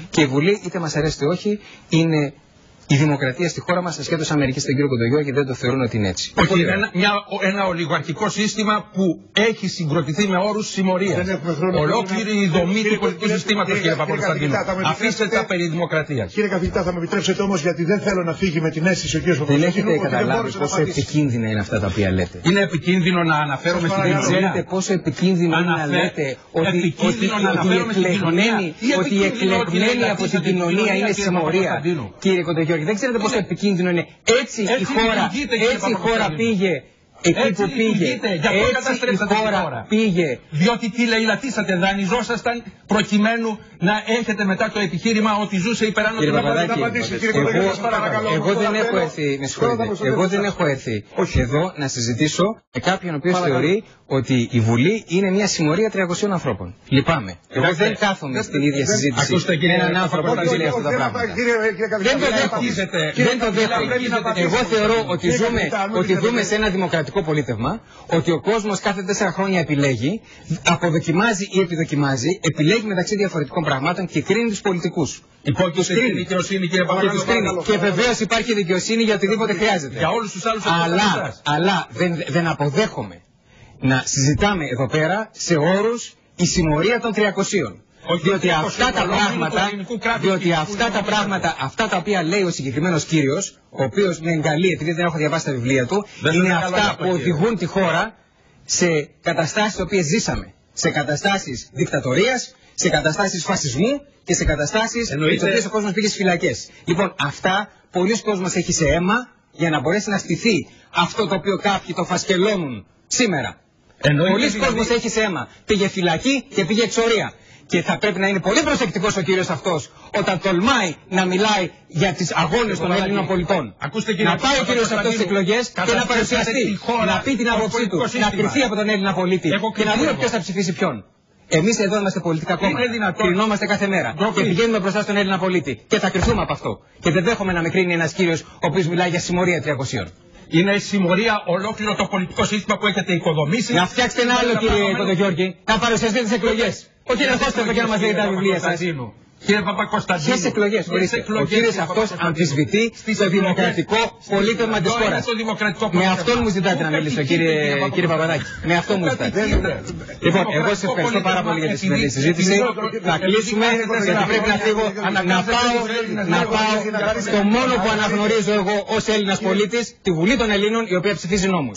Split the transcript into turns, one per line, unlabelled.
Και η Βουλή, είτε μας αρέσει είτε όχι, είναι η δημοκρατία στη χώρα μας, ασχέτως Αμερική στον κύριο Κοντογιώργη, δεν το θεωρούν ότι είναι έτσι.
Όχι, είναι ένα ολιγαρχικό σύστημα που έχει συγκροτηθεί με όρους συμμορίας. Ολόκληρη η δομή του πολιτικού συστήματος, κύριε Παπακοσταντίνου. Αφήστε τα περί δημοκρατίας.
Κύριε καθηγητά, θα με επιτρέψετε όμως, γιατί δεν θέλω να φύγει με την αίσθηση ο κύριος
Παπακοσταντίνου. Δεν έχετε καταλάβει πόσο επικίνδυνα είναι αυτά τα οποία λέτε.
Είναι επικίνδυνο να αναφέρομαι στην κοινωνία.
Ξέρετε πόσο επικίνδυνο είναι να λέτε ότι οι εκλεγμένοι από την κοινωνία είναι συμμορία. Κύριε Κοντογιώργη, δεν ξέρετε πόσο επικίνδυνο είναι. Έτσι η χώρα πήγε εκεί που πήγε. Έτσι η χώρα πήγε.
Διότι τι λαιλατίσατε, δανειζόσασταν προκειμένου να έχετε μετά το επιχείρημα ότι ζούσε υπεράνω του
λαού. Εγώ δεν έχω έρθει, με συγχωρείτε, εγώ δεν έχω έρθει εδώ να συζητήσω με κάποιον ο οποίος θεωρεί ότι η Βουλή είναι μια συμμορία 300 ανθρώπων. Λυπάμαι. Εγώ δεν κάθομαι στην ίδια συζήτηση με έναν άνθρωπο που λέει αυτά τα πράγματα. Δεν το δέχομαι. Εγώ θεωρώ ότι ζούμε σε ένα δημοκρατικό πολίτευμα, ότι ο κόσμος κάθε 4 χρόνια επιλέγει, αποδοκιμάζει ή επιδοκιμάζει, επιλέγει μεταξύ διαφορετικών πραγμάτων και κρίνει τους πολιτικούς.
Υπόκειται στη δικαιοσύνη, κύριε Παπακοσταντίνου.
Και βεβαίως υπάρχει δικαιοσύνη για οτιδήποτε χρειάζεται.
Για όλους τους άλλους
αλλά δεν αποδέχομαι να συζητάμε εδώ πέρα σε όρους η συμμορία των 300. Διότι αυτά τα οποία λέει ο συγκεκριμένος κύριος, ο οποίος με εγκαλεί επειδή δεν έχω διαβάσει τα βιβλία του, είναι αυτά που οδηγούν τη χώρα σε καταστάσεις τις οποίες ζήσαμε. Σε καταστάσεις δικτατορίας, σε καταστάσεις φασισμού και σε καταστάσεις τις οποίες ο κόσμος πήγε στις φυλακές. Λοιπόν, αυτά πολλοί κόσμος έχει σε αίμα για να μπορέσει να στηθεί αυτό το οποίο κάποιοι το φασκελώνουν σήμερα. Πολλοί κόσμος έχει σε αίμα. Πήγε φυλακή και πήγε εξορία. Και θα πρέπει να είναι πολύ προσεκτικός ο κύριος αυτός όταν τολμάει να μιλάει για τις αγώνες των Έλληνων πολιτών. Να πάει ο κύριος αυτός στις εκλογές και να παρουσιαστεί, να πει την άποψή του, να κρυφθεί από τον Έλληνα πολίτη και να δούμε ποιος θα ψηφίσει ποιον. Εμείς εδώ είμαστε πολιτικά κόμματα. Κρινόμαστε κάθε μέρα. Και πηγαίνουμε μπροστά στον Έλληνα πολίτη. Και θα κρυφθούμε από αυτό. Και δεν δέχομαι να με κρίνει ένας κύριος ο οποίος μιλάει για συμμορία 300.
Είναι συμμορία ολόκληρο το πολιτικό σύστημα που έχετε οικοδομήσει.
Να φτιάξετε ένα άλλο, κύριε Κοντογιώργη, να παρουσιαστείτε τις εκλογές. Όχι να έρθετε εδώ και να μας λέτε τα βιβλία σας.
Κύριε Παπακοσταντίνου.
Ποιες εκλογές, ο κύριος αυτός αμφισβητεί το δημοκρατικό πολίτευμα της χώρας. Με αυτόν μου ζητάτε να μιλήσω, κύριε Παπαδάκη. Με αυτόν μου ζητάτε. Λοιπόν, εγώ σας ευχαριστώ πάρα πολύ για τη σημερινή συζήτηση. Θα κλείσουμε, γιατί πρέπει να φύγω, να πάω στο μόνο που αναγνωρίζω εγώ ως Έλληνας πολίτης, τη Βουλή των Ελλήνων, η οποία ψηφίζει νόμους.